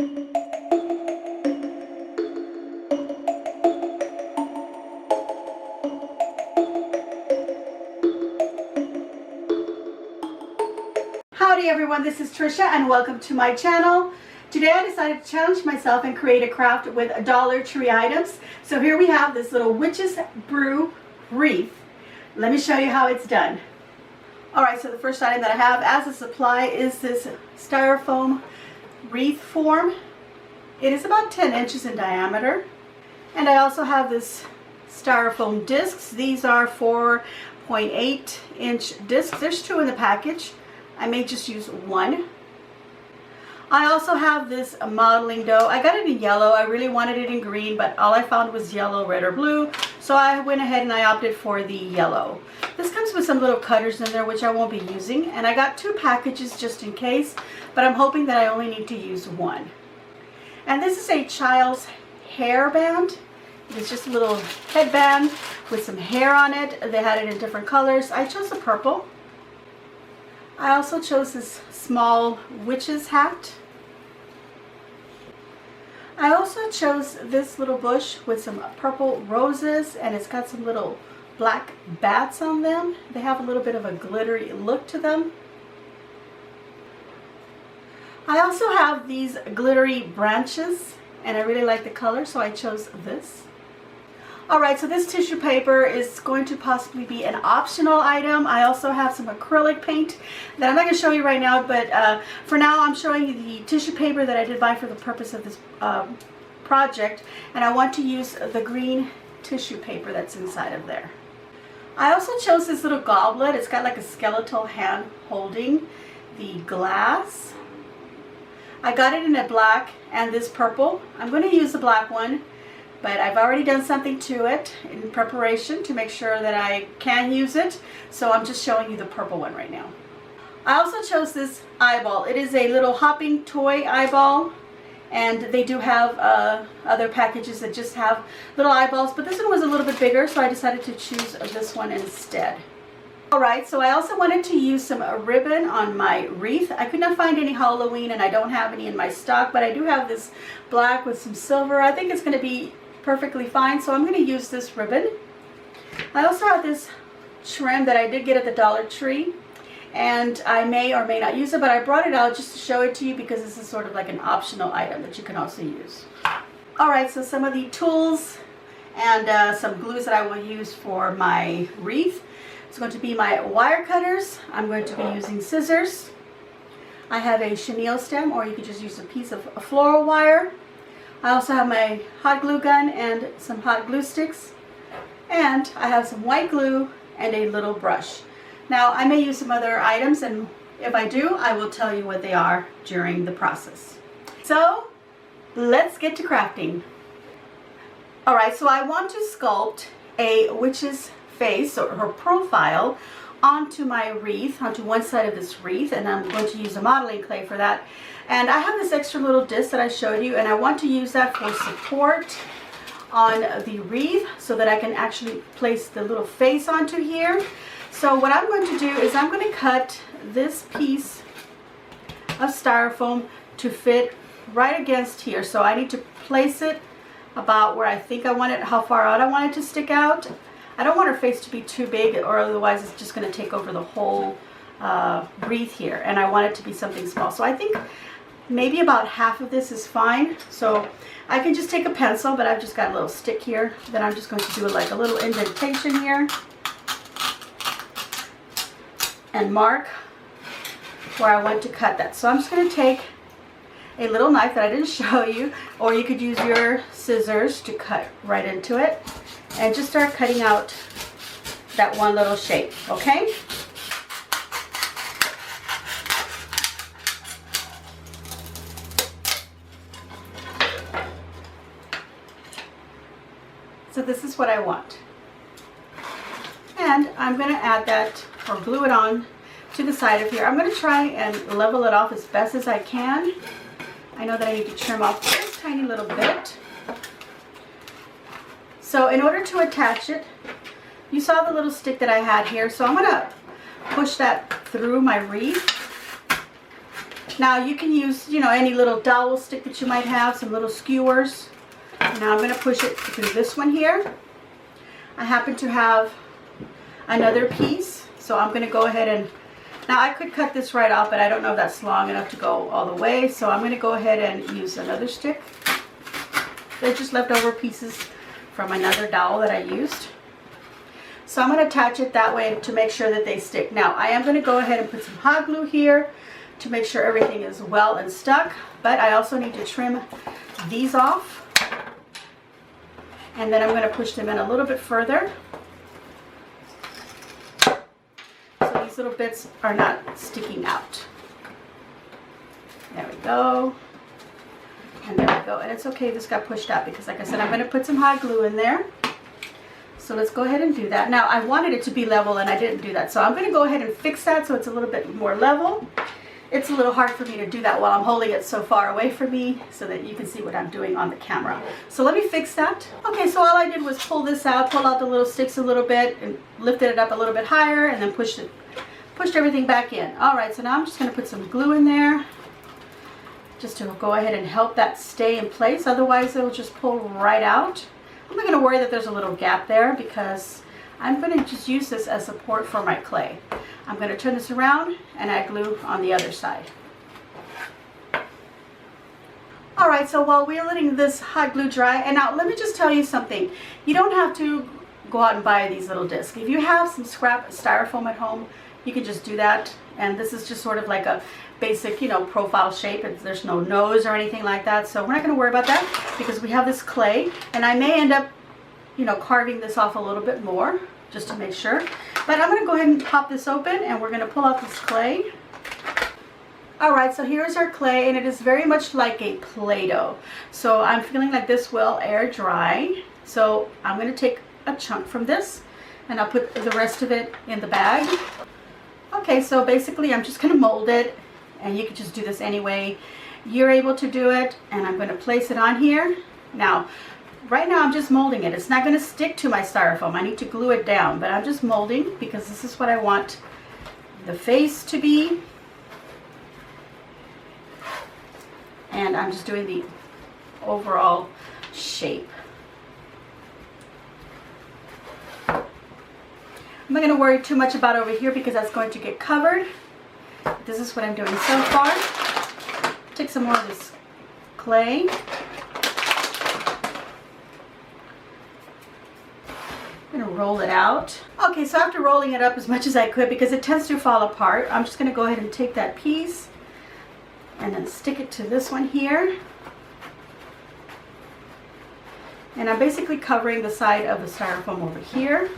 Howdy everyone, this is Trisha and welcome to my channel. Today I decided to challenge myself and create a craft with Dollar Tree items. So here we have this little Witch's Brew wreath. Let me show you how it's done. Alright, so the first item that I have as a supply is this styrofoam wreath form. It is about 10 inches in diameter. And I also have this styrofoam discs. These are 4.8 inch discs. There's 2 in the package. I may just use 1. I also have this modeling dough. I got it in yellow. I really wanted it in green, but all I found was yellow, red, or blue. So I went ahead and I opted for the yellow. This comes with some little cutters in there, which I won't be using. And I got 2 packages just in case, but I'm hoping that I only need to use 1. And this is a child's hair band. It's just a little headband with some hair on it. They had it in different colors. I chose the purple. I also chose this small witch's hat. I also chose this little bush with some purple roses, and it's got some little black bats on them. They have a little bit of a glittery look to them. I also have these glittery branches, and I really like the color, so I chose this. Alright, so this tissue paper is going to possibly be an optional item. I also have some acrylic paint that I'm not going to show you right now, but for now I'm showing you the tissue paper that I did buy for the purpose of this project, and I want to use the green tissue paper that's inside of there. I also chose this little goblet. It's got like a skeletal hand holding the glass. I got it in a black and this purple. I'm going to use the black one, but I've already done something to it in preparation to make sure that I can use it. So I'm just showing you the purple one right now. I also chose this eyeball. It is a little hopping toy eyeball, and they do have other packages that just have little eyeballs, but this one was a little bit bigger, so I decided to choose this one instead. Alright, so I also wanted to use some ribbon on my wreath. I could not find any Halloween, and I don't have any in my stock, but I do have this black with some silver. I think it's going to be perfectly fine, so I'm going to use this ribbon. I also have this trim that I did get at the Dollar Tree, and I may or may not use it, but I brought it out just to show it to you because this is sort of like an optional item that you can also use. Alright, so some of the tools and some glues that I will use for my wreath. It's going to be my wire cutters. I'm going to be using scissors. I have a chenille stem, or you could just use a piece of floral wire. I also have my hot glue gun and some hot glue sticks, and I have some white glue and a little brush. Now I may use some other items, and if I do, I will tell you what they are during the process. So let's get to crafting. Alright, so I want to sculpt a witch's face, or her profile, onto my wreath, onto one side of this wreath, and I'm going to use a modeling clay for that. And I have this extra little disc that I showed you, and I want to use that for support on the wreath so that I can actually place the little face onto here. So what I'm going to do is I'm going to cut this piece of styrofoam to fit right against here. So I need to place it about where I think I want it, how far out I want it to stick out. I don't want her face to be too big, or otherwise it's just going to take over the whole wreath here, and I want it to be something small. So I think maybe about half of this is fine. So I can just take a pencil, but I've just got a little stick here. Then I'm just going to do like a little indentation here and mark where I want to cut that. So I'm just going to take a little knife that I didn't show you, or you could use your scissors to cut right into it, and just start cutting out that one little shape, okay? So this is what I want. And I'm going to add that, or glue it on to the side of here. I'm going to try and level it off as best as I can. I know that I need to trim off just a tiny little bit. So in order to attach it, you saw the little stick that I had here, so I'm going to push that through my wreath Now you can use, you know, any little dowel stick that you might have, some little skewers. Now I'm going to push it through this one here. I happen to have another piece, so I'm going to go ahead and, now I could cut this right off, but I don't know if that's long enough to go all the way, so I'm going to go ahead and use another stick. They're just leftover pieces from another dowel that I used. So I'm going to attach it that way to make sure that they stick. Now I am going to go ahead and put some hot glue here to make sure everything is well and stuck, but I also need to trim these off. And then I'm going to push them in a little bit further, so these little bits are not sticking out. There we go. And there we go. And it's okay this got pushed out because, like I said, I'm going to put some hot glue in there. So let's go ahead and do that. Now I wanted it to be level and I didn't do that. So I'm going to go ahead and fix that so it's a little bit more level. It's a little hard for me to do that while I'm holding it so far away from me so that you can see what I'm doing on the camera. So let me fix that. Okay, so all I did was pull this out, pull out the little sticks a little bit and lifted it up a little bit higher and then pushed everything back in. All right, so now I'm just going to put some glue in there just to go ahead and help that stay in place. Otherwise it will just pull right out. I'm not going to worry that there's a little gap there because I'm going to just use this as support for my clay. I'm going to turn this around and add glue on the other side. Alright, so while we're letting this hot glue dry, and now let me just tell you something. You don't have to go out and buy these little discs. If you have some scrap styrofoam at home, you can just do that. And this is just sort of like a basic, you know, profile shape. There's no nose or anything like that. So we're not going to worry about that because we have this clay. And I may end up, you know, carving this off a little bit more just to make sure. But I'm going to go ahead and pop this open and we're going to pull out this clay. Alright, so here's our clay and it is very much like a Play-Doh. So I'm feeling like this will air dry. So I'm going to take a chunk from this and I'll put the rest of it in the bag. Okay, so basically I'm just going to mold it, and you can just do this any way you're able to do it, and I'm going to place it on here. Now, right now I'm just molding it. It's not going to stick to my styrofoam. I need to glue it down, but I'm just molding because this is what I want the face to be. And I'm just doing the overall shape. I'm not going to worry too much about over here because that's going to get covered. This is what I'm doing so far. Take some more of this clay. I'm going to roll it out. Okay, so after rolling it up as much as I could because it tends to fall apart, I'm just going to go ahead and take that piece and then stick it to this one here. And I'm basically covering the side of the styrofoam over here.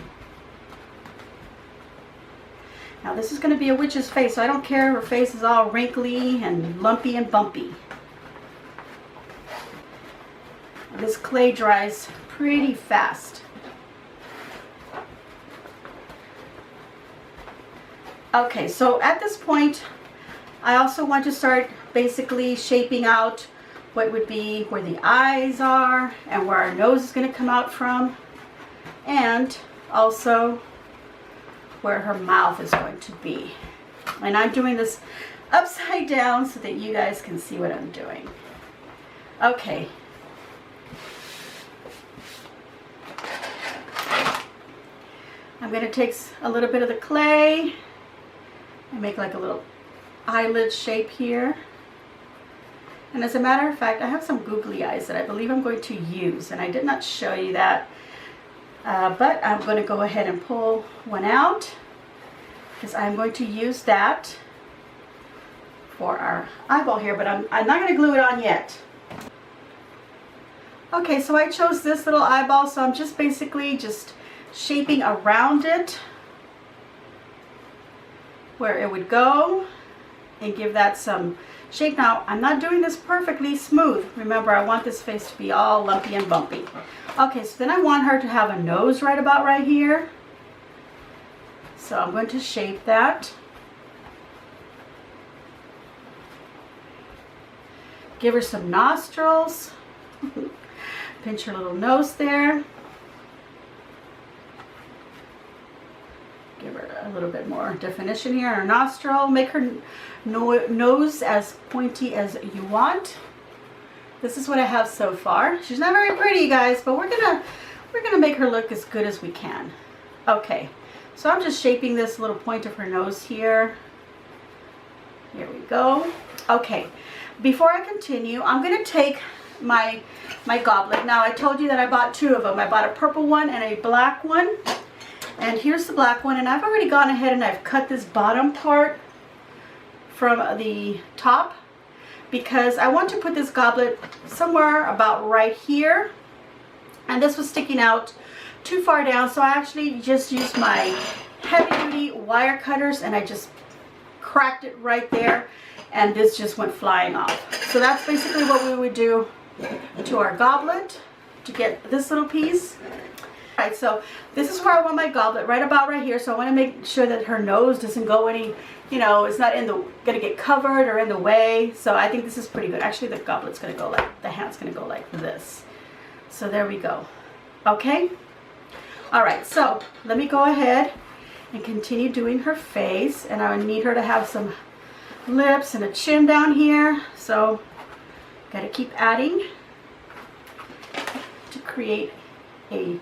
Now this is going to be a witch's face, so I don't care if her face is all wrinkly and lumpy and bumpy. This clay dries pretty fast. Okay, so at this point, I also want to start basically shaping out what would be where the eyes are and where our nose is going to come out from, and also where her mouth is going to be. And I'm doing this upside down so that you guys can see what I'm doing. Okay. I'm going to take a little bit of the clay and make like a little eyelid shape here. And as a matter of fact, I have some googly eyes that I believe I'm going to use, and I did not show you that. But I'm going to go ahead and pull one out because I'm going to use that for our eyeball here, but I'm not going to glue it on yet. Okay, so I chose this little eyeball, so I'm just basically just shaping around it where it would go and give that some shape. Now, I'm not doing this perfectly smooth. Remember, I want this face to be all lumpy and bumpy. Okay, so then I want her to have a nose right about right here. So I'm going to shape that. Give her some nostrils. Pinch her little nose there. Give her a little bit more definition here in her nostril. Make her nose as pointy as you want. This is what I have so far. She's not very pretty, guys, but we're gonna make her look as good as we can. Okay, so I'm just shaping this little point of her nose here. Here we go. Okay, before I continue, I'm gonna take my goblet. Now I told you that I bought two of them. I bought a purple one and a black one. And here's the black one, and I've already gone ahead and I've cut this bottom part from the top because I want to put this goblet somewhere about right here. And this was sticking out too far down, so I actually just used my heavy duty wire cutters and I just cracked it right there, and this just went flying off. So that's basically what we would do to our goblet to get this little piece. Alright, so this is where I want my goblet, right about right here. So I want to make sure that her nose doesn't go any, you know, it's not gonna get covered or in the way. So I think this is pretty good. Actually, the goblet's gonna go like, the hand's gonna go like this. So there we go. Okay. Alright, so let me go ahead and continue doing her face, and I need her to have some lips and a chin down here. So gotta keep adding to create a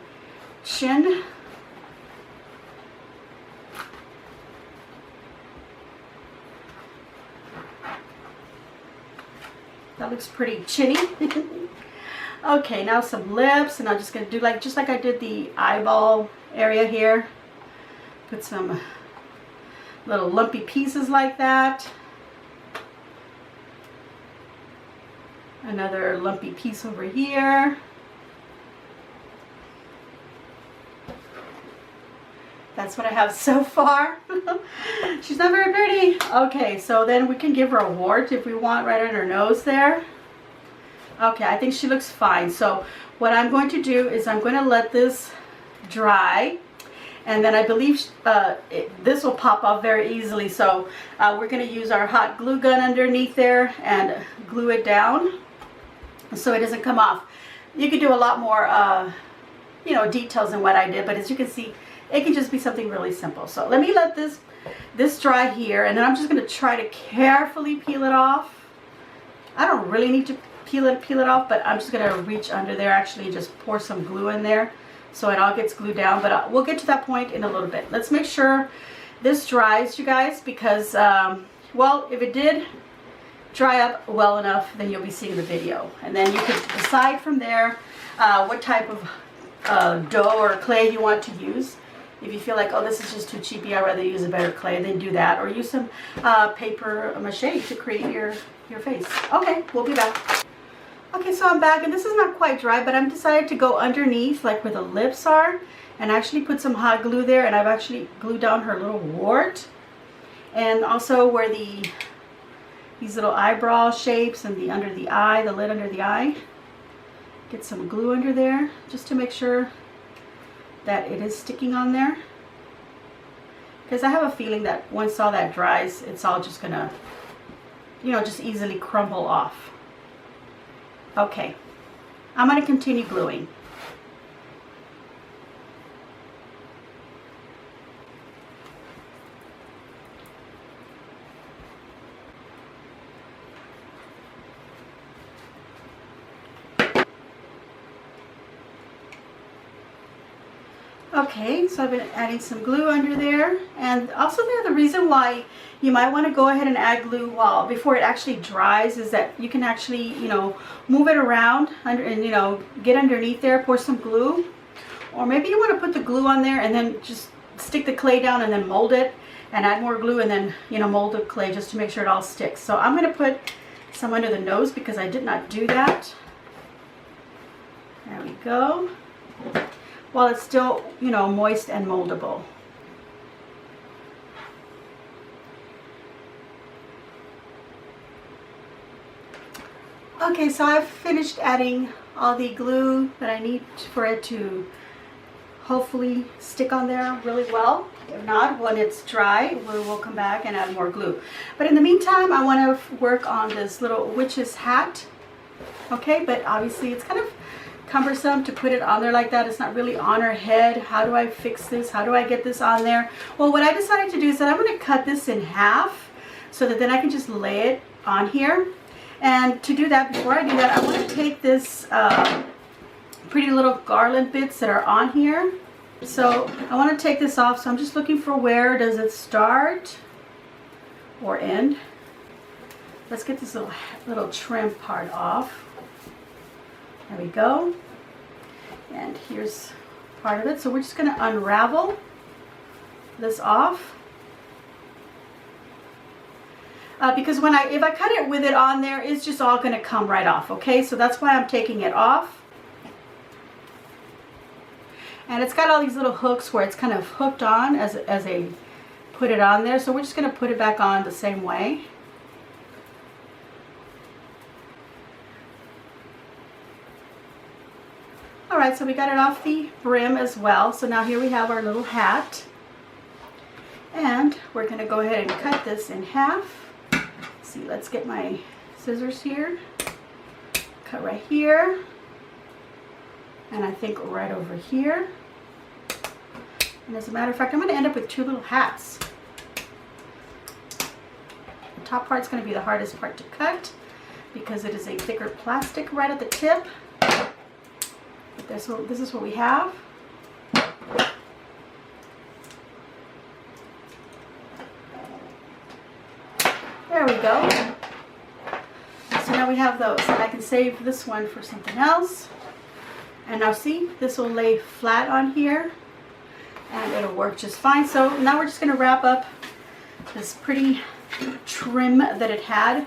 chin. That looks pretty chinny. Okay, now some lips, and I'm just gonna do just like I did the eyeball area here. Put some little lumpy pieces like that. Another lumpy piece over here. That's what I have so far. She's not very pretty. Okay, so then we can give her a wart if we want right on her nose there. Okay, I think she looks fine. So what I'm going to do is I'm going to let this dry, and then I believe this will pop off very easily. So we're going to use our hot glue gun underneath there and glue it down so it doesn't come off. You could do a lot more you know, details than what I did, but as you can see, it can just be something really simple. So let me let this dry here, and then I'm just going to try to carefully peel it off. I don't really need to peel it off, but I'm just going to reach under there, actually just pour some glue in there so it all gets glued down. But we'll get to that point in a little bit. Let's make sure this dries, you guys, because well, if it did dry up well enough, then you'll be seeing the video, and then you can decide from there what type of dough or clay you want to use. If you feel like, oh, this is just too cheapy, I'd rather use a better clay, then do that, or use some paper mache to create your face. Okay, we'll be back. Okay, so I'm back, and this is not quite dry, but I'm decided to go underneath, like where the lips are, and actually put some hot glue there, and I've actually glued down her little wart, and also where these little eyebrow shapes and the under the eye, the lid under the eye. Get some glue under there just to make sure that it is sticking on there, because I have a feeling that once all that dries, it's all just gonna, you know, just easily crumble off. Okay, I'm gonna continue gluing. Okay, so I've been adding some glue under there, and also the reason why you might want to go ahead and add glue before it actually dries is that you can actually, you know, move it around and, you know, get underneath there, pour some glue, or maybe you want to put the glue on there and then just stick the clay down and then mold it and add more glue and then, you know, mold the clay just to make sure it all sticks. So I'm going to put some under the nose because I did not do that. There we go. While it's still, you know, moist and moldable. Okay, so I've finished adding all the glue that I need for it to hopefully stick on there really well. If not, when it's dry, we'll come back and add more glue. But in the meantime, I want to work on this little witch's hat. Okay, but obviously it's kind cumbersome to put it on there like that. It's not really on her head. How do I fix this? How do I get this on there? Well, what I decided to do is that I'm going to cut this in half so that then I can just lay it on here. And to do that, before I do that, I want to take this pretty little garland bits that are on here. So I want to take this off. So I'm just looking for where does it start or end. Let's get this little trim part off. There we go. And here's part of it. So we're just going to unravel this off. Because if I cut it with it on there, it's just all going to come right off. Okay, so that's why I'm taking it off. And it's got all these little hooks where it's kind of hooked on as I put it on there. So we're just going to put it back on the same way. Alright, so we got it off the brim as well. So now here we have our little hat. And we're going to go ahead and cut this in half. Let's see, let's get my scissors here. Cut right here. And I think right over here. And as a matter of fact, I'm going to end up with two little hats. The top part's going to be the hardest part to cut because it is a thicker plastic right at the tip. But this is what we have. There we go. So now we have those, and I can save this one for something else. And now see, this will lay flat on here and it'll work just fine. So now we're just going to wrap up this pretty trim that it had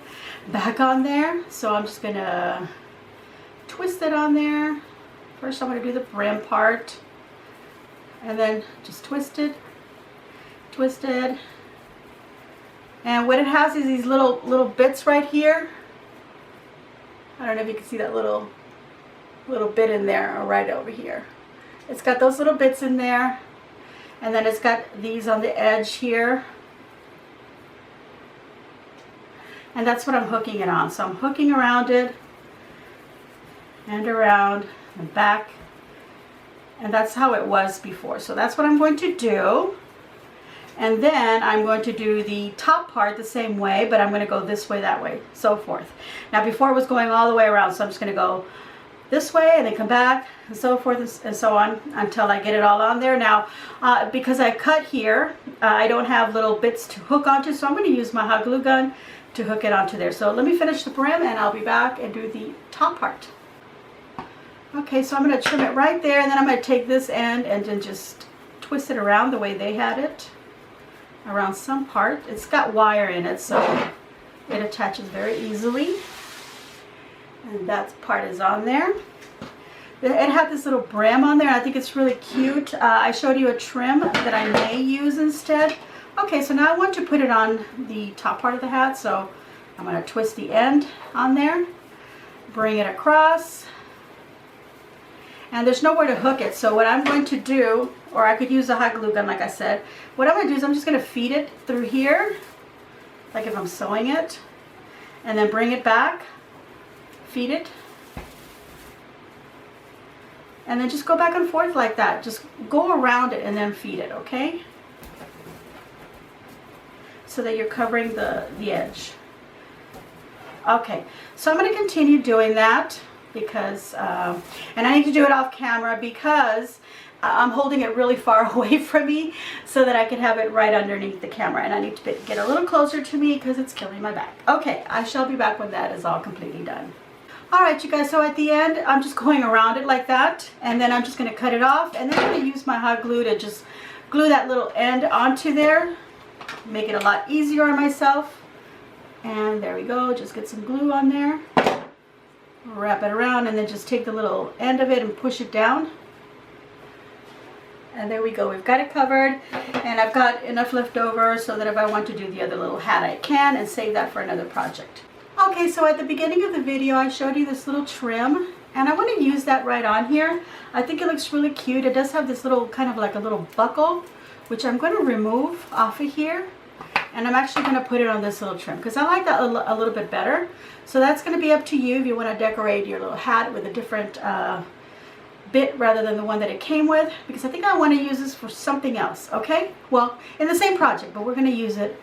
back on there. So I'm just going to twist it on there. First I'm going to do the brim part and then just twist it. And what it has is these little bits right here. I don't know if you can see that little bit in there or right over here. It's got those little bits in there, and then it's got these on the edge here, and that's what I'm hooking it on. So I'm hooking around it and around and back, and that's how it was before. So that's what I'm going to do. And then I'm going to do the top part the same way, but I'm going to go this way, that way, so forth. Now before it was going all the way around, so I'm just going to go this way and then come back and so forth and so on until I get it all on there. Now because I cut here, I don't have little bits to hook onto, so I'm going to use my hot glue gun to hook it onto there. So let me finish the brim and I'll be back and do the top part. Okay, so I'm going to trim it right there, and then I'm going to take this end and then just twist it around the way they had it. Around some part. It's got wire in it, so it attaches very easily. And that part is on there. It had this little brim on there. I think it's really cute. I showed you a trim that I may use instead. Okay, so now I want to put it on the top part of the hat, so I'm going to twist the end on there, bring it across, and there's nowhere to hook it. So what I'm going to do, or I could use a hot glue gun like I said, what I'm going to do is I'm just going to feed it through here, like if I'm sewing it, and then bring it back, feed it, and then just go back and forth like that. Just go around it and then feed it, okay? So that you're covering the edge. Okay, so I'm going to continue doing that because, and I need to do it off camera because I'm holding it really far away from me so that I can have it right underneath the camera, and I need to get a little closer to me because it's killing my back. Okay, I shall be back when that is all completely done. Alright you guys, so at the end I'm just going around it like that, and then I'm just going to cut it off, and then I'm going to use my hot glue to just glue that little end onto there, make it a lot easier on myself. And there we go, just get some glue on there, wrap it around, and then just take the little end of it and push it down. And there we go, we've got it covered, and I've got enough left over so that if I want to do the other little hat I can, and save that for another project. Okay, so at the beginning of the video I showed you this little trim, and I want to use that right on here. I think it looks really cute. It does have this little kind of like a little buckle, which I'm going to remove off of here, and I'm actually going to put it on this little trim because I like that a little bit better. So that's going to be up to you if you want to decorate your little hat with a different bit rather than the one that it came with, because I think I want to use this for something else, okay? Well, in the same project, but we're going to use it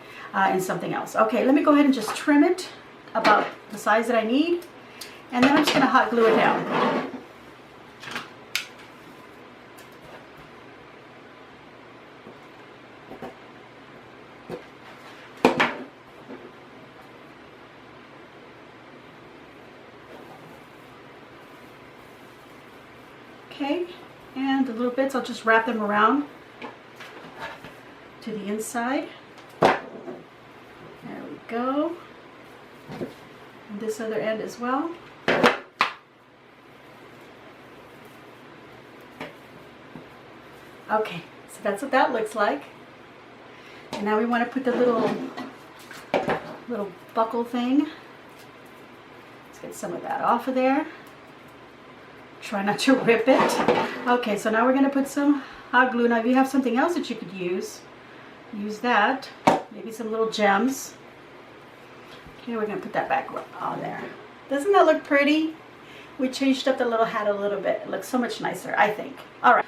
in something else. Okay, let me go ahead and just trim it about the size that I need, and then I'm just going to hot glue it down. Okay, and the little bits, I'll just wrap them around to the inside. There we go. And this other end as well. Okay, so that's what that looks like. And now we want to put the little buckle thing. Let's get some of that off of there. Try not to rip it. Okay, so now we're going to put some hot glue. Now if you have something else that you could use that. Maybe some little gems. Okay, we're going to put that back on there. Doesn't that look pretty? We changed up the little hat a little bit. It looks so much nicer, I think. Alright.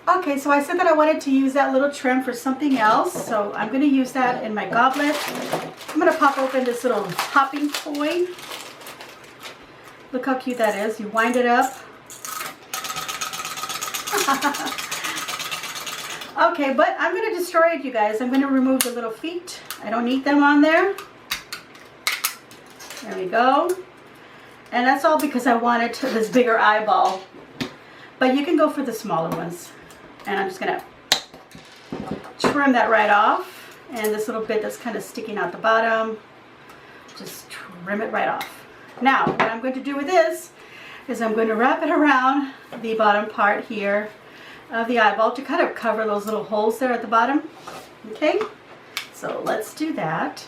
Okay, so I said that I wanted to use that little trim for something else. So I'm going to use that in my goblet. I'm going to pop open this little popping toy. Look how cute that is. You wind it up. Okay, but I'm going to destroy it, you guys. I'm going to remove the little feet. I don't need them on there. There we go. And that's all because I wanted this bigger eyeball. But you can go for the smaller ones. And I'm just going to trim that right off. And this little bit that's kind of sticking out the bottom, just trim it right off. Now, what I'm going to do with this is I'm going to wrap it around the bottom part here of the eyeball to kind of cover those little holes there at the bottom. Okay, so let's do that.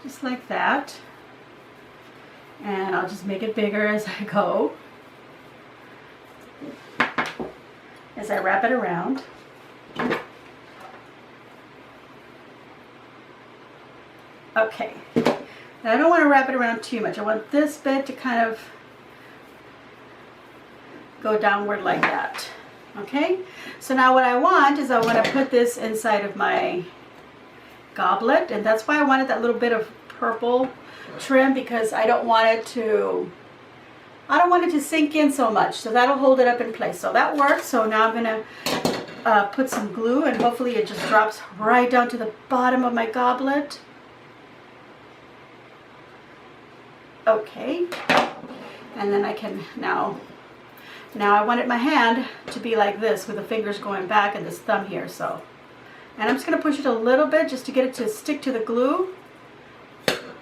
Just like that. And I'll just make it bigger as I go, as I wrap it around. Okay, now I don't want to wrap it around too much. I want this bit to kind of go downward like that. Okay, so now what I want is I want to put this inside of my goblet, and that's why I wanted that little bit of purple trim, because I don't want it to sink in so much, so that'll hold it up in place. So that works. So now I'm going to put some glue, and hopefully it just drops right down to the bottom of my goblet. Okay, and then I can now I wanted my hand to be like this with the fingers going back and this thumb here. So, and I'm just going to push it a little bit just to get it to stick to the glue,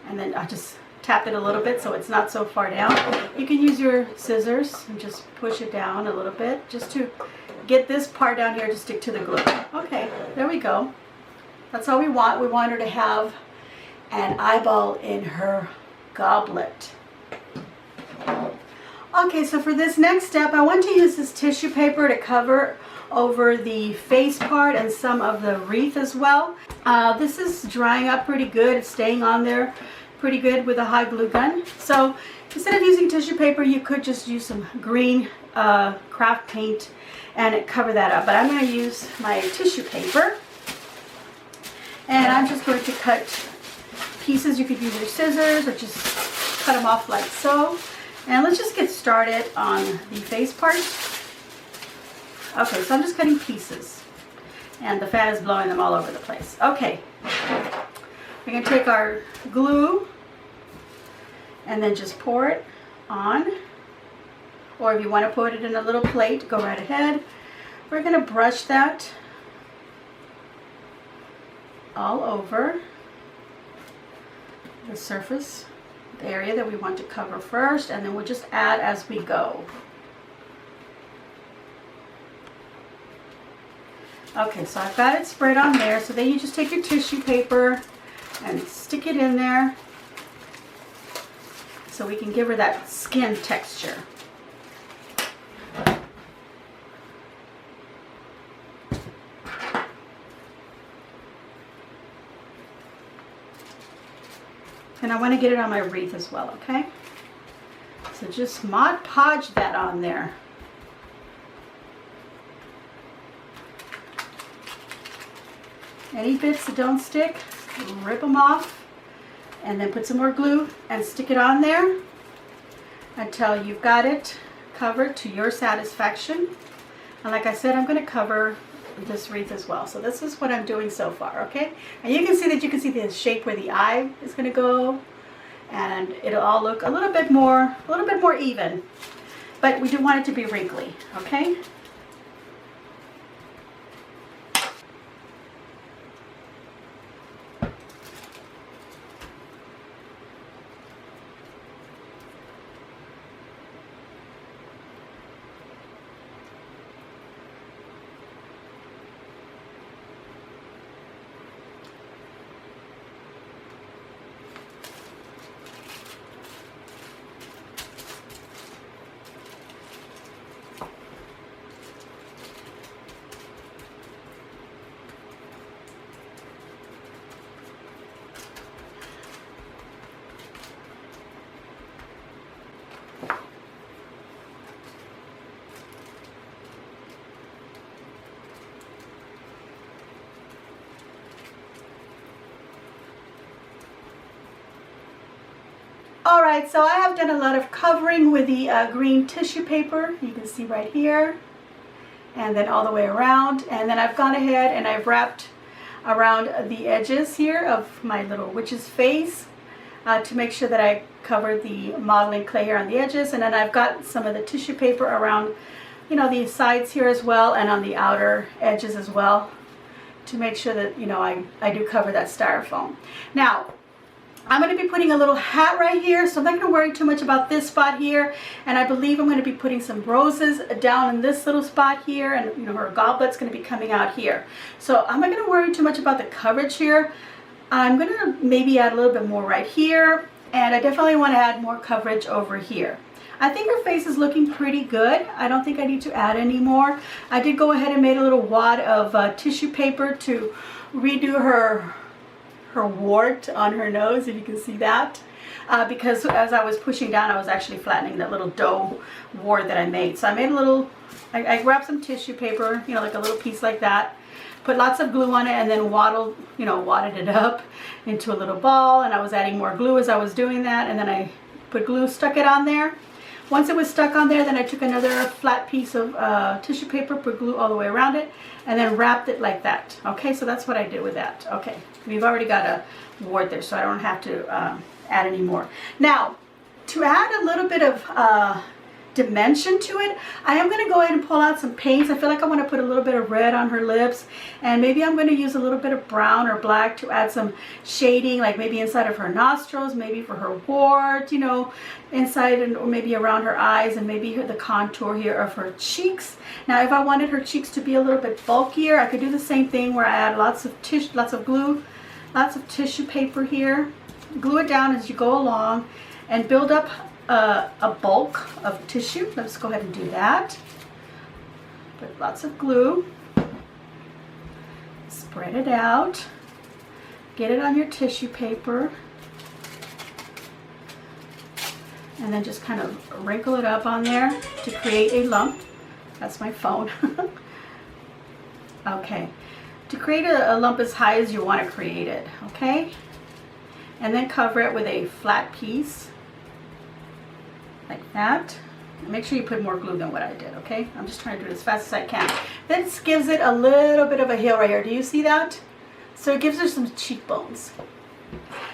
and then I just tap it a little bit so it's not so far down. You can use your scissors and just push it down a little bit just to get this part down here to stick to the glue. Okay, there we go. That's all we want. We want her to have an eyeball in her goblet. Okay, so for this next step, I want to use this tissue paper to cover over the face part and some of the wreath as well. This is drying up pretty good. It's staying on there pretty good with a hot glue gun. So instead of using tissue paper, you could just use some green craft paint and cover that up. But I'm going to use my tissue paper, and I'm just going to cut pieces. You could use your scissors or just cut them off like so. And let's just get started on the face part. Okay, so I'm just cutting pieces, and the fan is blowing them all over the place. Okay, we're going to take our glue and then just pour it on, or if you want to put it in a little plate, go right ahead. We're going to brush that all over the surface, the area that we want to cover first, and then we'll just add as we go. Okay, so I've got it spread on there, so then you just take your tissue paper and stick it in there so we can give her that skin texture. And I want to get it on my wreath as well, okay? So just Mod Podge that on there. Any bits that don't stick, rip them off, and then put some more glue and stick it on there until you've got it covered to your satisfaction. And like I said, I'm going to cover this wreath as well. So this is what I'm doing so far, okay? And you can see the shape where the eye is going to go, and it'll all look a little bit more even. But we do want it to be wrinkly, okay? Alright, so I have done a lot of covering with the green tissue paper. You can see right here, and then all the way around. And then I've gone ahead and I've wrapped around the edges here of my little witch's face to make sure that I cover the modeling clay here on the edges. And then I've got some of the tissue paper around, you know, the sides here as well, and on the outer edges as well, to make sure that, you know, I do cover that styrofoam. Now, I'm going to be putting a little hat right here, so I'm not going to worry too much about this spot here. And I believe I'm going to be putting some roses down in this little spot here, and you know, her goblet's going to be coming out here. So I'm not going to worry too much about the coverage here. I'm going to maybe add a little bit more right here, and I definitely want to add more coverage over here. I think her face is looking pretty good. I don't think I need to add any more. I did go ahead and made a little wad of tissue paper to redo her wart on her nose, if you can see that, because as I was pushing down, I was actually flattening that little dough wart that I made. So I made a little, I grabbed some tissue paper, you know, like a little piece like that, put lots of glue on it, and then wadded it up into a little ball. And I was adding more glue as I was doing that, and then I put glue, stuck it on there. Once it was stuck on there, then I took another flat piece of tissue paper, put glue all the way around it, and then wrapped it like that. Okay, so that's what I did with that. Okay, we've already got a wart there, so I don't have to add any more. Now, to add a little bit of dimension to it, I am going to go ahead and pull out some paints. I feel like I want to put a little bit of red on her lips, and maybe I'm going to use a little bit of brown or black to add some shading, like maybe inside of her nostrils, maybe for her wart, you know, inside and or maybe around her eyes, and maybe the contour here of her cheeks. Now, if I wanted her cheeks to be a little bit bulkier, I could do the same thing where I add lots of glue, lots of tissue paper here, glue it down as you go along, and build up a bulk of tissue. Let's go ahead and do that. Put lots of glue, spread it out, get it on your tissue paper, and then just kind of wrinkle it up on there to create a lump. That's my phone. Okay, to create a lump as high as you want to create it, okay? And then cover it with a flat piece like that. Make sure you put more glue than what I did, okay? I'm just trying to do it as fast as I can. This gives it a little bit of a heel right here. Do you see that? So it gives her some cheekbones.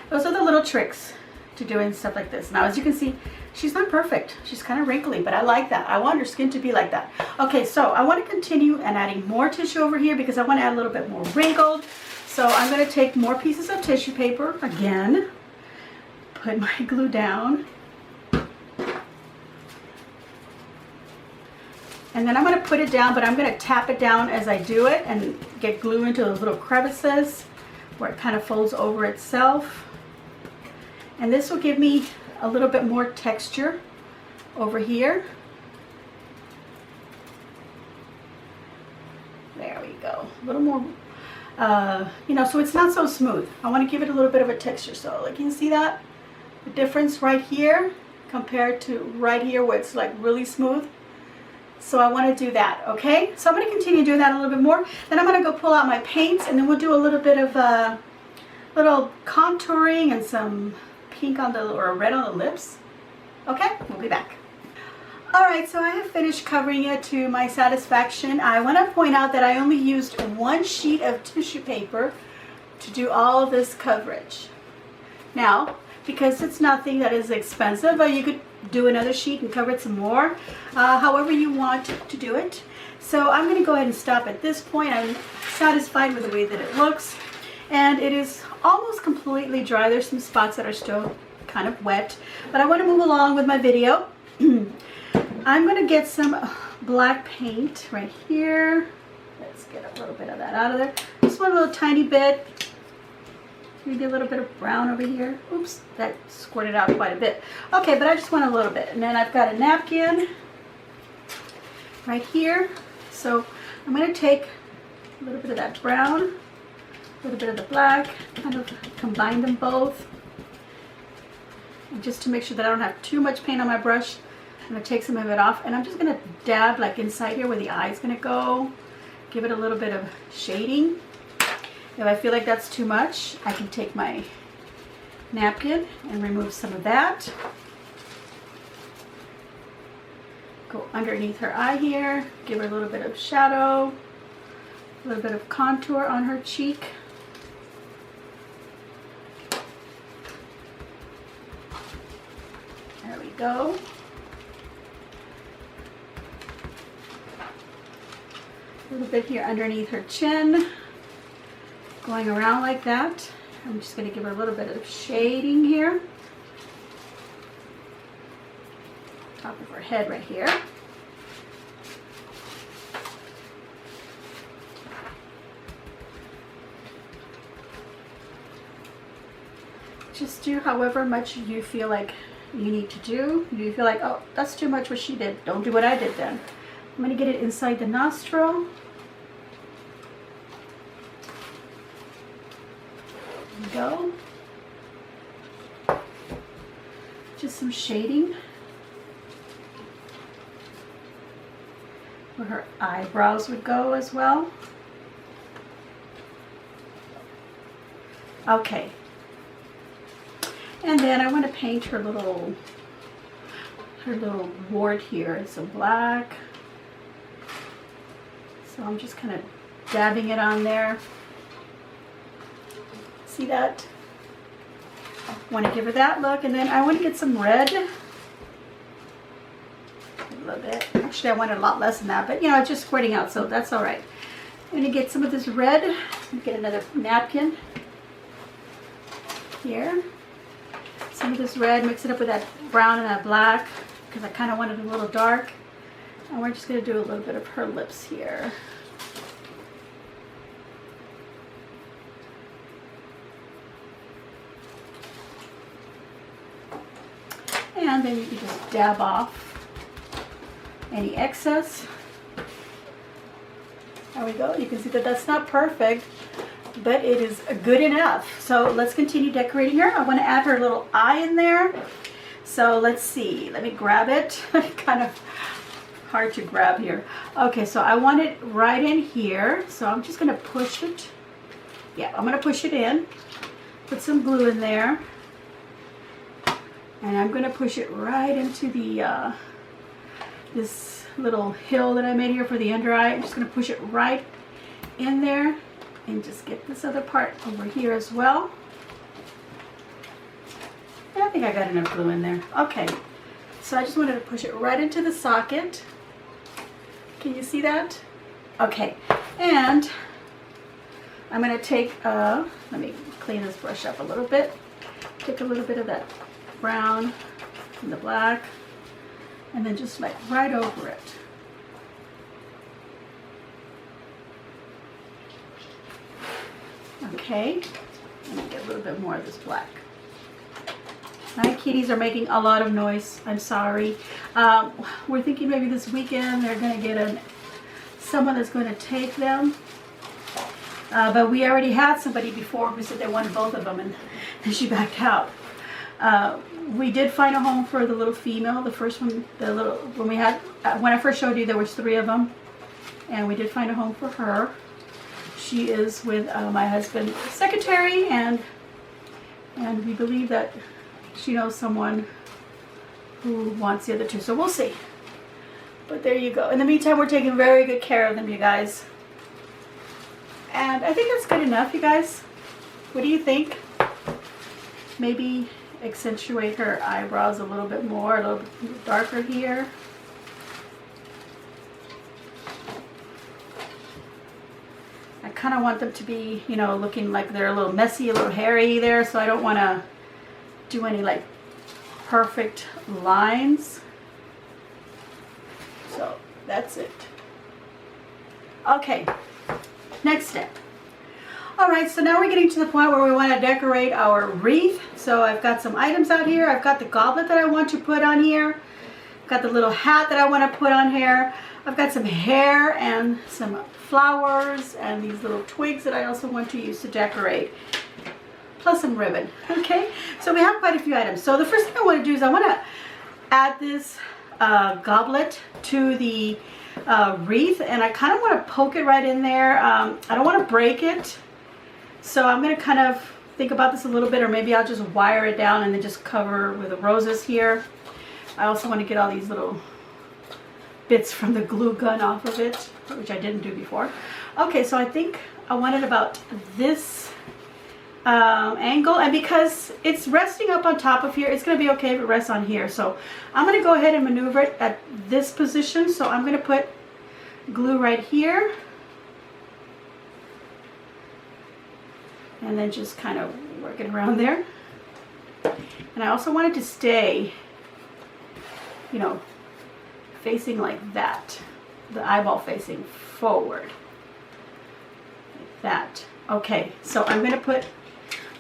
Those are the little tricks to doing stuff like this. Now, as you can see, she's not perfect. She's kind of wrinkly, but I like that. I want her skin to be like that. Okay, so I want to continue and adding more tissue over here because I want to add a little bit more wrinkled. So I'm going to take more pieces of tissue paper again, put my glue down, and then I'm going to put it down, but I'm going to tap it down as I do it and get glue into those little crevices where it kind of folds over itself. And this will give me a little bit more texture over here. There we go. A little more, you know, so it's not so smooth. I want to give it a little bit of a texture. So like you can see that? the difference right here compared to right here where it's like really smooth. So I want to do that, okay? So I'm going to continue doing that a little bit more. Then I'm going to go pull out my paints, and then we'll do a little bit of little contouring and some pink on the, or red on the lips. Okay, we'll be back. Alright, so I have finished covering it to my satisfaction. I want to point out that I only used one sheet of tissue paper to do all of this coverage. Now, because it's nothing that is expensive, you could do another sheet and cover it some more, however you want to do it. So I'm going to go ahead and stop at this point. I'm satisfied with the way that it looks, and it is almost completely dry. There's some spots that are still kind of wet, but I want to move along with my video. I'm going to get some black paint right here. Let's get a little bit of that out of there. Just one little tiny bit. Maybe a little bit of brown over here. Oops, that squirted out quite a bit. Okay, but I just want a little bit. And then I've got a napkin right here. So I'm going to take a little bit of that brown, a little bit of the black, kind of combine them both. And just to make sure that I don't have too much paint on my brush, I'm going to take some of it off. And I'm just going to dab like inside here where the eye is going to go. Give it a little bit of shading. If I feel like that's too much, I can take my napkin and remove some of that. Go underneath her eye here, give her a little bit of shadow, a little bit of contour on her cheek. There we go. A little bit here underneath her chin. Going around like that. I'm just going to give her a little bit of shading here. Top of her head right here. Just do however much you feel like you need to do. If you feel like, oh, that's too much what she did, don't do what I did then. I'm going to get it inside the nostril. Go. Just some shading where her eyebrows would go as well. Okay. And then I want to paint her little wart here in some black. So I'm just kind of dabbing it on there. See that? Want to give her that look, and then I want to get some red. A little bit. Actually, I wanted a lot less than that, but you know, it's just squirting out, so that's all right. I'm going to get some of this red. Get another napkin here. Some of this red, mix it up with that brown and that black because I kind of want it a little dark. And we're just going to do a little bit of her lips here. And then you can just dab off any excess. There we go. You can see that that's not perfect, but it is good enough. So let's continue decorating her. I want to add her little eye in there. So let's see. Let me grab it. Kind of hard to grab here. Okay, so I want it right in here. So I'm just going to push it. Yeah, I'm going to push it in. Put some glue in there. And I'm going to push it right into the this little hill that I made here for the under eye. I'm just going to push it right in there and just get this other part over here as well. And I think I got enough glue in there. Okay, so I just wanted to push it right into the socket. Can you see that? Okay, and I'm going to take, let me clean this brush up a little bit. Take a little bit of that brown and the black, and then just like right over it. Okay, let me get a little bit more of this black. My kitties are making a lot of noise. I'm sorry. We're thinking maybe this weekend they're going to get someone that's going to take them. But we already had somebody before who said they wanted both of them, and she backed out. We did find a home for the little female, the first one, when I first showed you, there was 3 of them, and we did find a home for her. She is with my husband's secretary, and we believe that she knows someone who wants the other 2, so we'll see. But there you go. In the meantime, we're taking very good care of them, you guys. And I think that's good enough, you guys. What do you think? Maybe accentuate her eyebrows a little bit more, a little bit darker here. I kind of want them to be, you know, looking like they're a little messy, a little hairy there, so I don't want to do any like perfect lines. So that's it. Okay, next step. Alright, so now we're getting to the point where we want to decorate our wreath. So I've got some items out here. I've got the goblet that I want to put on here. I've got the little hat that I want to put on here. I've got some hair and some flowers and these little twigs that I also want to use to decorate. Plus some ribbon. Okay, so we have quite a few items. So the first thing I want to do is I want to add this goblet to the wreath, and I kind of want to poke it right in there. I don't want to break it. So I'm going to kind of think about this a little bit, or maybe I'll just wire it down and then just cover with the roses here. I also want to get all these little bits from the glue gun off of it, which I didn't do before. Okay, so I think I want it about this angle, and because it's resting up on top of here, it's going to be okay if it rests on here. So I'm going to go ahead and maneuver it at this position. So I'm going to put glue right here. And then just kind of work it around there. And I also want it to stay, you know, facing like that. The eyeball facing forward. Like that. Okay, so I'm going to put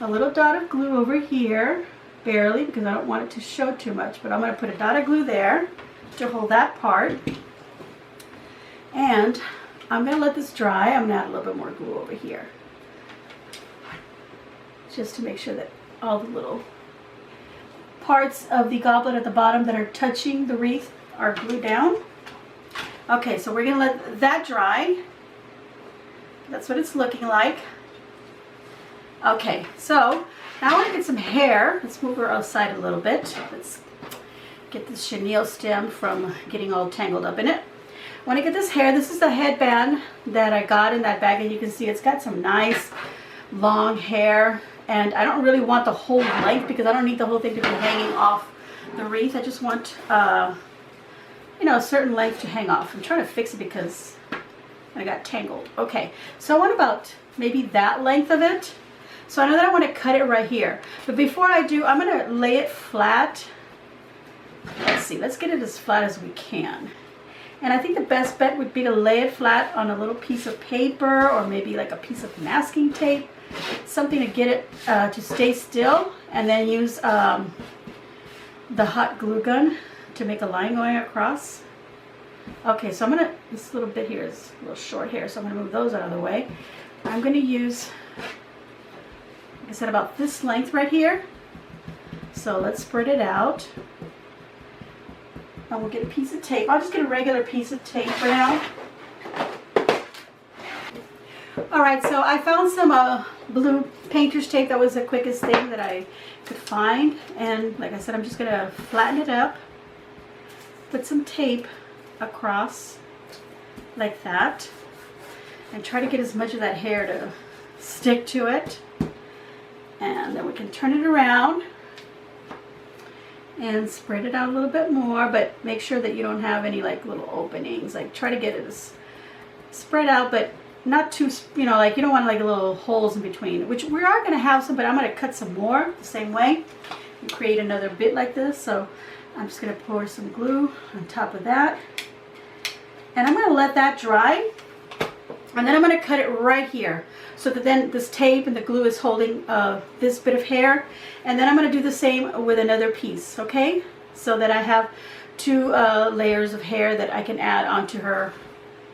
a little dot of glue over here, barely, because I don't want it to show too much. But I'm going to put a dot of glue there to hold that part. And I'm going to let this dry. I'm going to add a little bit more glue over here, just to make sure that all the little parts of the goblet at the bottom that are touching the wreath are glued down. Okay, so we're going to let that dry. That's what it's looking like. Okay, so now I want to get some hair. Let's move her aside a little bit. Let's get this chenille stem from getting all tangled up in it. I want to get this hair. This is the headband that I got in that bag, and you can see it's got some nice long hair. And I don't really want the whole length because I don't need the whole thing to be hanging off the wreath. I just want, you know, a certain length to hang off. I'm trying to fix it because I got tangled. Okay, so I want about maybe that length of it. So I know that I want to cut it right here. But before I do, I'm going to lay it flat. Let's see, let's get it as flat as we can. And I think the best bet would be to lay it flat on a little piece of paper, or maybe like a piece of masking tape. Something to get it to stay still, and then use the hot glue gun to make a line going across. Okay, so I'm going to, this little bit here is a little short here, so I'm going to move those out of the way. I'm going to use, like I said, about this length right here. So let's spread it out. And we'll get a piece of tape. I'll just get a regular piece of tape for now. Alright, so I found some blue painter's tape. That was the quickest thing that I could find. And like I said, I'm just going to flatten it up. Put some tape across like that. And try to get as much of that hair to stick to it. And then we can turn it around. And spread it out a little bit more. But make sure that you don't have any like little openings. Like try to get it as spread out, but not too, you know, like you don't want like little holes in between, which we are going to have some, but I'm going to cut some more the same way and create another bit like this. So I'm just going to pour some glue on top of that, and I'm going to let that dry, and then I'm going to cut it right here so that then this tape and the glue is holding this bit of hair, and then I'm going to do the same with another piece, okay, so that I have 2 layers of hair that I can add onto her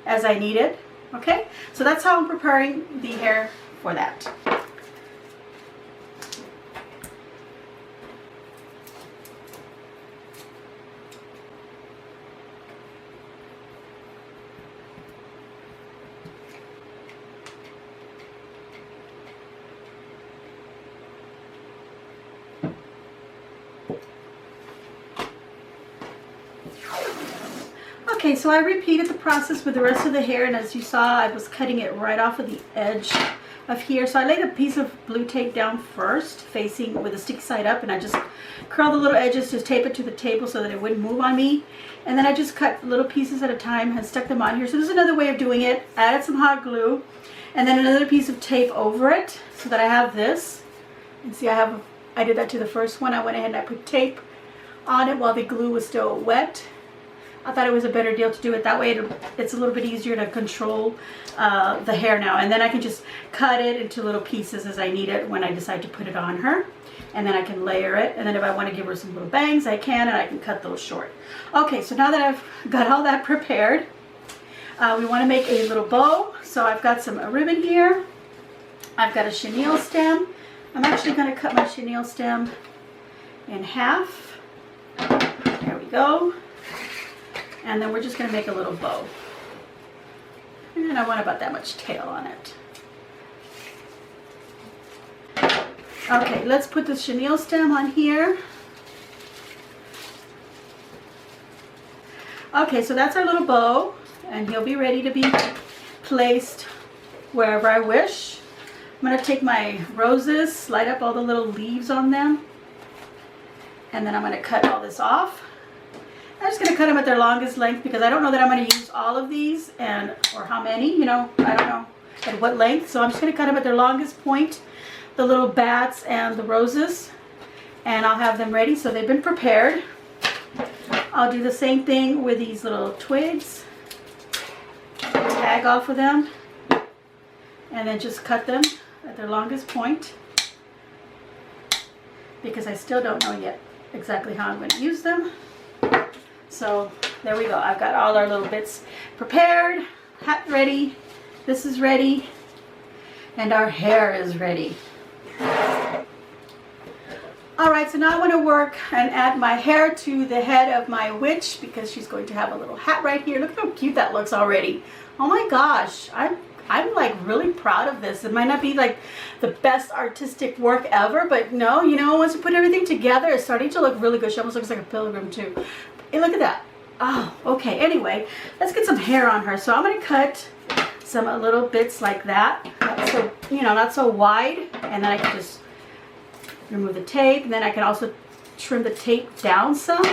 as I need it. Okay, so that's how I'm preparing the hair for that. Okay, so I repeated the process with the rest of the hair, and as you saw, I was cutting it right off of the edge of here. So I laid a piece of blue tape down first, facing with the sticky side up, and I just curled the little edges, just tape it to the table so that it wouldn't move on me. And then I just cut little pieces at a time and stuck them on here. So this is another way of doing it. Added some hot glue, and then another piece of tape over it so that I have this. And see, I did that to the first one. I went ahead and I put tape on it while the glue was still wet. I thought it was a better deal to do it that way. It's a little bit easier to control the hair now. And then I can just cut it into little pieces as I need it when I decide to put it on her. And then I can layer it. And then if I want to give her some little bangs, I can, and I can cut those short. Okay, so now that I've got all that prepared, we want to make a little bow. So I've got some ribbon here. I've got a chenille stem. I'm actually going to cut my chenille stem in half. There we go. And then we're just going to make a little bow. And I want about that much tail on it. Okay, let's put the chenille stem on here. Okay, so that's our little bow, and he'll be ready to be placed wherever I wish. I'm going to take my roses, slide up all the little leaves on them, and then I'm going to cut all this off. I'm just going to cut them at their longest length because I don't know that I'm going to use all of these or how many, you know, I don't know at what length. So I'm just going to cut them at their longest point, the little bats and the roses, and I'll have them ready. So they've been prepared. I'll do the same thing with these little twigs, tag off of them, and then just cut them at their longest point because I still don't know yet exactly how I'm going to use them. So there we go. I've got all our little bits prepared, hat ready, this is ready, and our hair is ready. Alright, so now I want to work and add my hair to the head of my witch because she's going to have a little hat right here. Look how cute that looks already. Oh my gosh, I'm like really proud of this. It might not be like the best artistic work ever, but no, you know, once you put everything together, it's starting to look really good. She almost looks like a pilgrim too. Hey, look at that. Oh, okay. Anyway, let's get some hair on her. So I'm going to cut some little bits like that. Not so, you know, not so wide. And then I can just remove the tape. And then I can also trim the tape down some,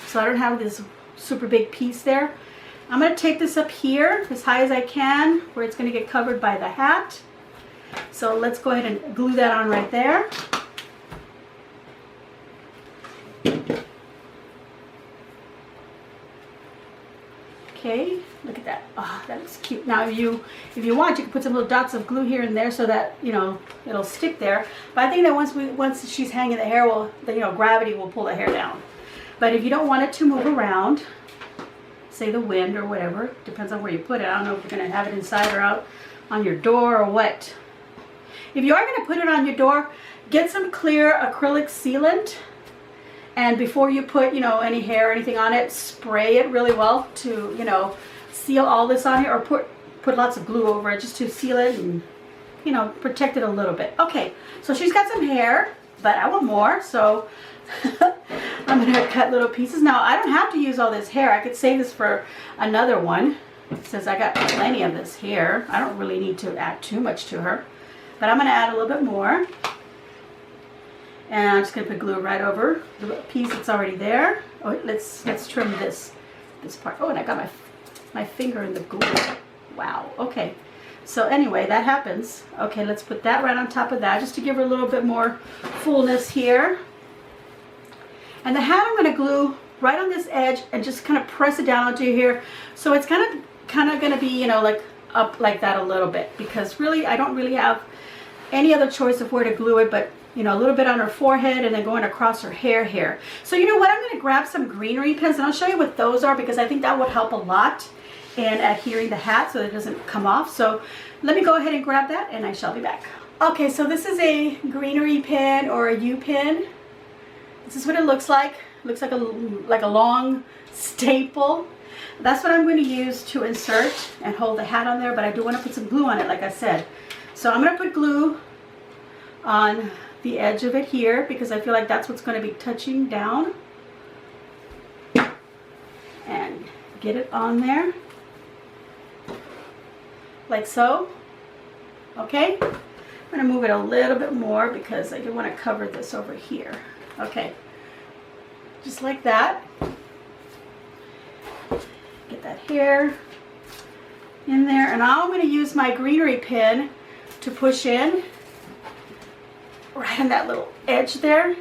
so I don't have this super big piece there. I'm going to tape this up here as high as I can where it's going to get covered by the hat. So let's go ahead and glue that on right there. Okay, look at that. Oh, that looks cute. Now if you want, you can put some little dots of glue here and there so that, you know, it'll stick there. But I think that once she's hanging, the hair will, you know, gravity will pull the hair down. But if you don't want it to move around, say the wind or whatever, depends on where you put it. I don't know if you're going to have it inside or out on your door or what. If you are going to put it on your door, get some clear acrylic sealant. And before you put, you know, any hair or anything on it, spray it really well to, you know, seal all this on here, or put lots of glue over it just to seal it and, you know, protect it a little bit. Okay, so she's got some hair, but I want more, so I'm going to cut little pieces. Now, I don't have to use all this hair. I could save this for another one since I got plenty of this hair. I don't really need to add too much to her, but I'm going to add a little bit more. And I'm just going to put glue right over the piece that's already there. Oh, let's trim this part. Oh, and I got my finger in the glue. Wow. Okay. So anyway, that happens. Okay, let's put that right on top of that just to give her a little bit more fullness here. And the hat I'm going to glue right on this edge and just kind of press it down onto here. So it's kind of going to be, you know, like up like that a little bit, because really I don't really have any other choice of where to glue it, but you know, a little bit on her forehead and then going across her hair here. So you know what, I'm going to grab some greenery pins and I'll show you what those are, because I think that would help a lot in adhering the hat so that it doesn't come off. So let me go ahead and grab that and I shall be back. Okay, so this is a greenery pin or a U pin. This is what it looks like. It looks like a long staple. That's what I'm going to use to insert and hold the hat on there, but I do want to put some glue on it, like I said. So I'm going to put glue on the edge of it here because I feel like that's what's going to be touching down. And get it on there like so. Okay, I'm going to move it a little bit more because I do want to cover this over here. Okay, just like that. Get that hair in there, and now I'm going to use my greenery pin to push in right on that little edge there.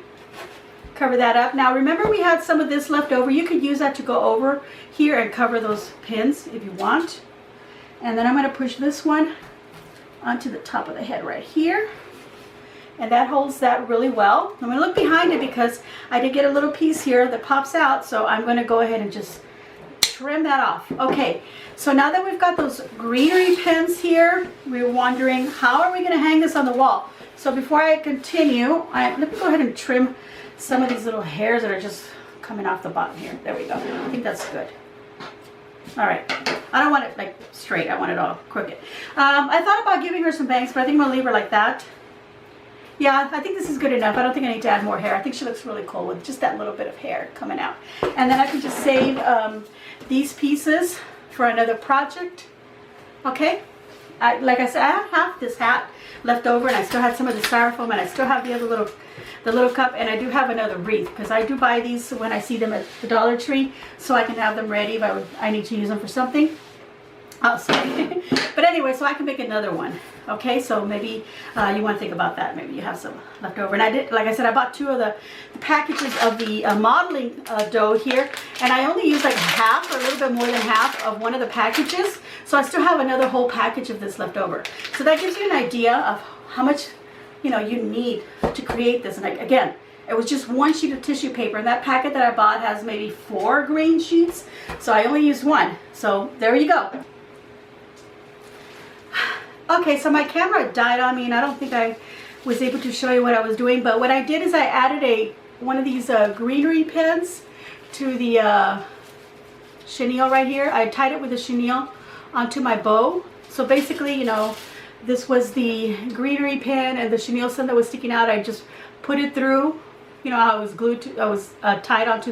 Cover that up. Now remember, we had some of this left over. You could use that to go over here and cover those pins if you want. And then I'm going to push this one onto the top of the head right here, and that holds that really well. I'm going to look behind it because I did get a little piece here that pops out, so I'm going to go ahead and just trim that off. Okay, so now that we've got those greenery pins here, we're wondering, how are we going to hang this on the wall? So before I continue, let me go ahead and trim some of these little hairs that are just coming off the bottom here. There we go. I think that's good. All right. I don't want it like straight. I want it all crooked. I thought about giving her some bangs, but I think I'm going to leave her like that. Yeah, I think this is good enough. I don't think I need to add more hair. I think she looks really cool with just that little bit of hair coming out. And then I can just save these pieces for another project. Okay. Like I said, I have half this hat left over, and I still had some of the styrofoam, and I still have the other little cup, and I do have another wreath because I do buy these when I see them at the Dollar Tree, so I can have them ready if I need to use them for something. Oh, sorry. But anyway, so I can make another one. Okay, so maybe you want to think about that. Maybe you have some left over. And I did, like I said, I bought 2 of the packages of the modeling dough here, and I only used like half, or a little bit more than half of one of the packages. So I still have another whole package of this left over. So that gives you an idea of how much, you know, you need to create this. And again, it was just 1 sheet of tissue paper, and that packet that I bought has maybe 4 green sheets, so I only used 1. So there you go. Okay, so my camera died on me, and I don't think I was able to show you what I was doing, but what I did is I added one of these greenery pins to the chenille right here. I tied it with a chenille onto my bow. So basically, you know, this was the greenery pin, and the chenille stem that was sticking out, I just put it through, you know, I was glued to, I was tied onto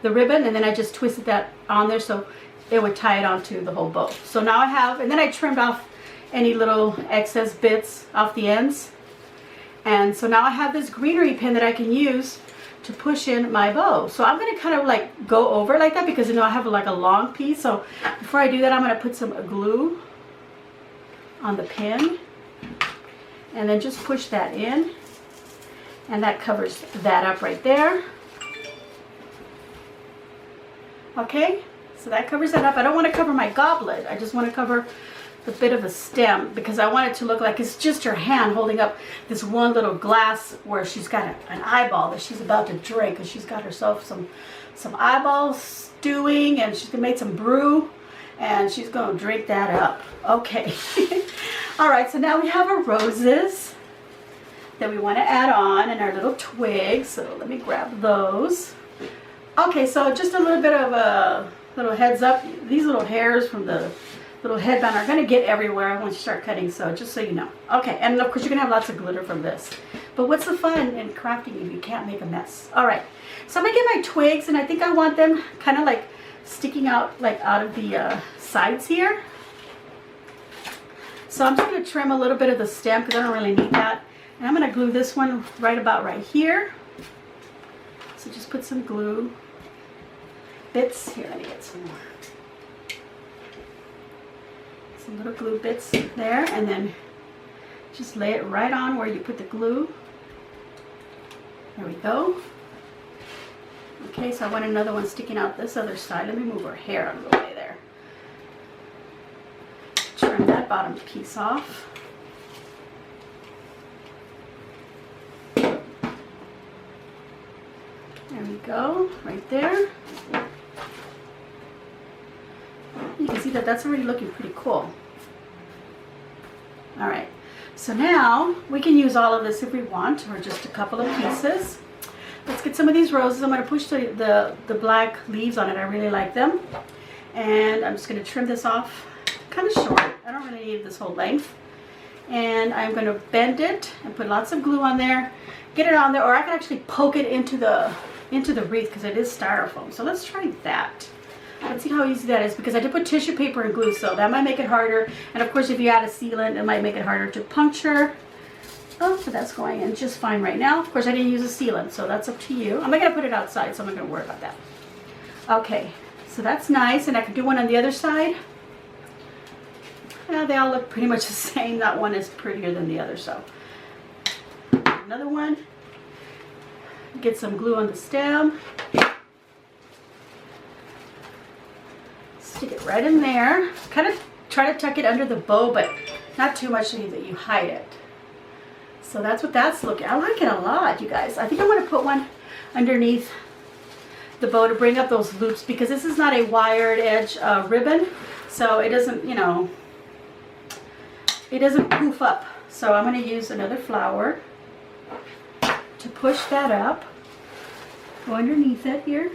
the ribbon, and then I just twisted that on there so it would tie it onto the whole bow. So now I have, and then I trimmed off any little excess bits off the ends. And so now I have this greenery pin that I can use to push in my bow. So I'm going to kind of like go over like that because, you know, I have like a long piece. So before I do that, I'm going to put some glue on the pin and then just push that in. And that covers that up right there. Okay, so that covers that up. I don't want to cover my goblet. I just want to cover the bit of the stem because I want it to look like it's just her hand holding up this one little glass where she's got an eyeball that she's about to drink, because she's got herself some eyeball stewing, and she's gonna make some brew, and she's gonna drink that up. Okay. All right, so now we have our roses that we want to add on, and our little twigs. So let me grab those. Okay, so just a little bit of a little heads up. These little hairs from the little headband are going to get everywhere once you start cutting, so just so you know. Okay, and of course you're going to have lots of glitter from this. But what's the fun in crafting if you can't make a mess? All right, so I'm going to get my twigs, and I think I want them kind of like sticking out, like out of the sides here. So I'm just going to trim a little bit of the stem because I don't really need that. And I'm going to glue this one right about right here. So just put some glue bits. Here, let me get some more. Some little glue bits there, and then just lay it right on where you put the glue. There we go. Okay, so I want another one sticking out this other side. Let me move her hair out of the way there. Trim that bottom piece off. There we go, right there. You can see that that's already looking pretty cool. All right, so now we can use all of this if we want, or just a couple of pieces. Let's get some of these roses. I'm going to push the black leaves on it. I really like them. And I'm just going to trim this off kind of short. I don't really need this whole length. And I'm going to bend it and put lots of glue on there. Get it on there, or I can actually poke it into the wreath because it is styrofoam. So let's try that. Let's see how easy that is, because I did put tissue paper and glue, so that might make it harder. And of course, if you add a sealant, it might make it harder to puncture. Oh, so that's going in just fine right now. Of course, I didn't use a sealant, so that's up to you. I'm not gonna put it outside, so I'm not gonna worry about that. Okay, so that's nice, and I can do one on the other side. They all look pretty much the same. That one is prettier than the other, so. Another one. Get some glue on the stem. Stick it right in there. Kind of try to tuck it under the bow, but not too much so that you hide it. So that's what that's looking. I like it a lot, you guys. I think I'm going to put one underneath the bow to bring up those loops, because this is not a wired edge ribbon, so it doesn't, you know, it doesn't poof up. So I'm going to use another flower to push that up. Go underneath it here.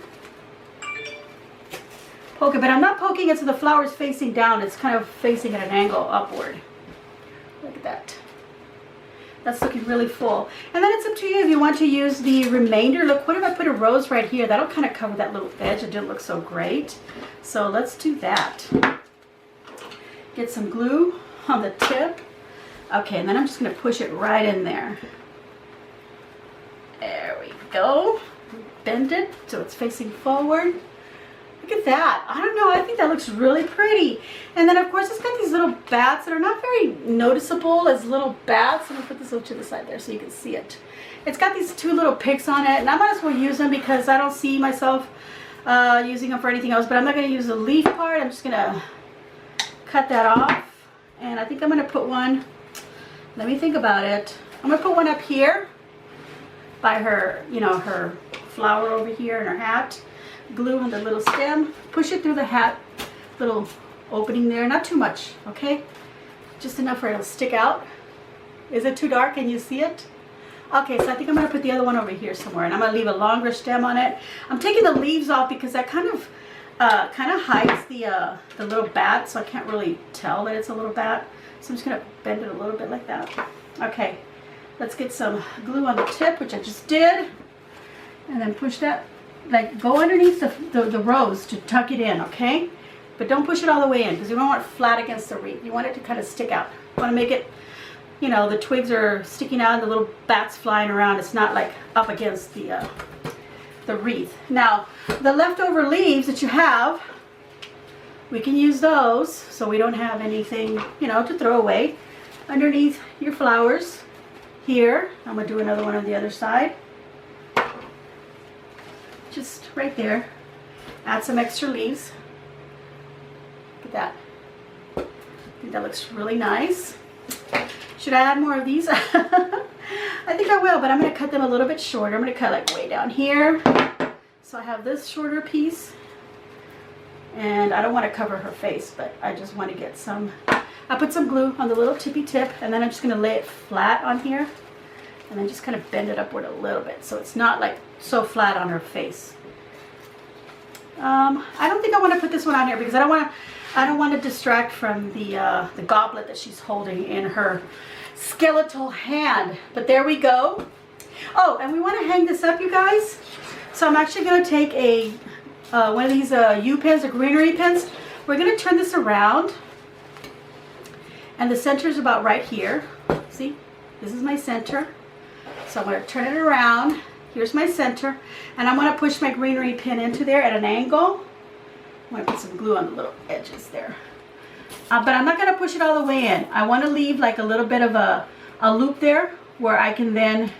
Poke it, but I'm not poking it so the flower is facing down. It's kind of facing at an angle upward. Look at that. That's looking really full. And then it's up to you if you want to use the remainder. Look, what if I put a rose right here? That'll kind of cover that little edge. It didn't look so great. So let's do that. Get some glue on the tip. Okay, and then I'm just going to push it right in there. There we go. Bend it so it's facing forward. Look at that. I don't know. I think that looks really pretty. And then, of course, it's got these little bats that are not very noticeable as little bats. I'm going to put this over to the side there so you can see it. It's got these two little picks on it, and I might as well use them because I don't see myself using them for anything else. But I'm not going to use the leaf part. I'm just going to cut that off. And I think I'm going to put one, let me think about it. I'm going to put one up here by her, you know, her flower over here in her hat. Glue on the little stem, push it through the hat little opening there, not too much, okay, just enough for it to stick out. Is it too dark? Can you see it? Okay, so I think I'm going to put the other one over here somewhere, and I'm going to leave a longer stem on it. I'm taking the leaves off because that kind of hides the little bat, so I can't really tell that it's a little bat. So I'm just going to bend it a little bit like that. Okay, let's get some glue on the tip, which I just did, and then push that. Like, go underneath the rose to tuck it in, okay? But don't push it all the way in, because you don't want it flat against the wreath. You want it to kind of stick out. You want to make it, you know, the twigs are sticking out and the little bats flying around. It's not like up against the wreath. Now, the leftover leaves that you have, we can use those so we don't have anything, you know, to throw away. Underneath your flowers here. I'm going to do another one on the other side. Just right there. Add some extra leaves. Look at that. I think that looks really nice. Should I add more of these? I think I will, but I'm going to cut them a little bit shorter. I'm going to cut like way down here. So I have this shorter piece. And I don't want to cover her face, but I just want to get some. I put some glue on the little tippy tip, and then I'm just going to lay it flat on here. And then just kind of bend it upward a little bit so it's not like so flat on her face. I don't think I want to put this one on here because I don't want to distract from the goblet that she's holding in her skeletal hand. But there we go. Oh, and we want to hang this up, you guys. So I'm actually going to take a one of these U-pens or greenery pens. We're going to turn this around, and the center is about right here. See, this is my center. So I'm going to turn it around. Here's my center, and I'm going to push my greenery pin into there at an angle. I'm going to put some glue on the little edges there. But I'm not going to push it all the way in. I want to leave like a little bit of a loop there where I can then,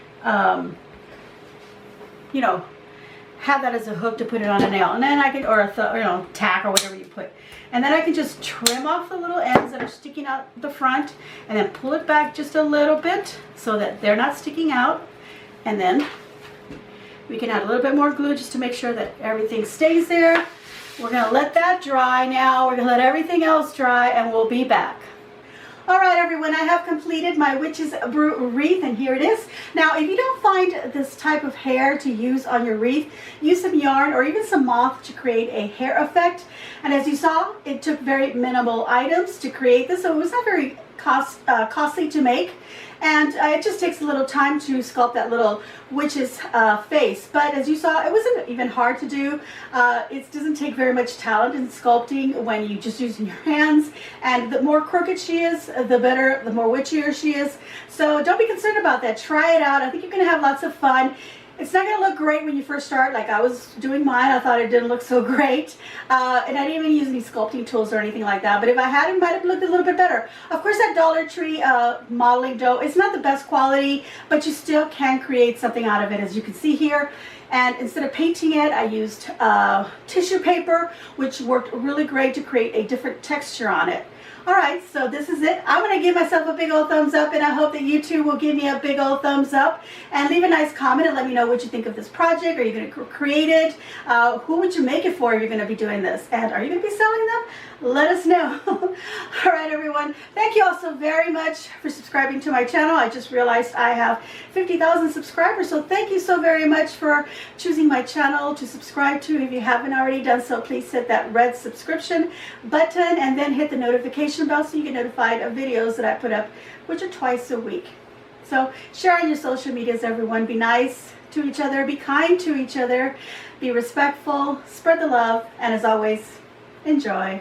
you know, have that as a hook to put it on a nail. And then I can, or a tack or whatever you put. And then I can just trim off the little ends that are sticking out the front and then pull it back just a little bit so that they're not sticking out. And then we can add a little bit more glue just to make sure that everything stays there. We're going to let that dry now. We're going to let everything else dry, and we'll be back. All right, everyone, I have completed my Witch's Brew wreath, and here it is. Now, if you don't find this type of hair to use on your wreath, use some yarn or even some moth to create a hair effect. And as you saw, it took very minimal items to create this, so it was not very costly to make, and it just takes a little time to sculpt that little witch's face. But as you saw, it wasn't even hard to do. It doesn't take very much talent in sculpting when you just using your hands, and the more crooked she is, the better, the more witchier she is. So don't be concerned about that. Try it out. I think you're going to have lots of fun. It's not going to look great when you first start. Like I was doing mine, I thought it didn't look so great. And I didn't even use any sculpting tools or anything like that. But if I had, it might have looked a little bit better. Of course, that Dollar Tree modeling dough, it's not the best quality, but you still can create something out of it, as you can see here. And instead of painting it, I used tissue paper, which worked really great to create a different texture on it. Alright, so this is it. I'm going to give myself a big old thumbs up, and I hope that you too will give me a big old thumbs up. And leave a nice comment and let me know what you think of this project. Are you going to create it? Who would you make it for if you're going to be doing this? And are you going to be selling them? Let us know. Alright everyone, thank you all so very much for subscribing to my channel. I just realized I have 50,000 subscribers, so thank you so very much for choosing my channel to subscribe to. If you haven't already done so, please hit that red subscription button and then hit the notification bell so you get notified of videos that I put up, which are twice a week. So share on your social medias, everyone. Be nice to each other, be kind to each other, be respectful, spread the love, and as always, enjoy.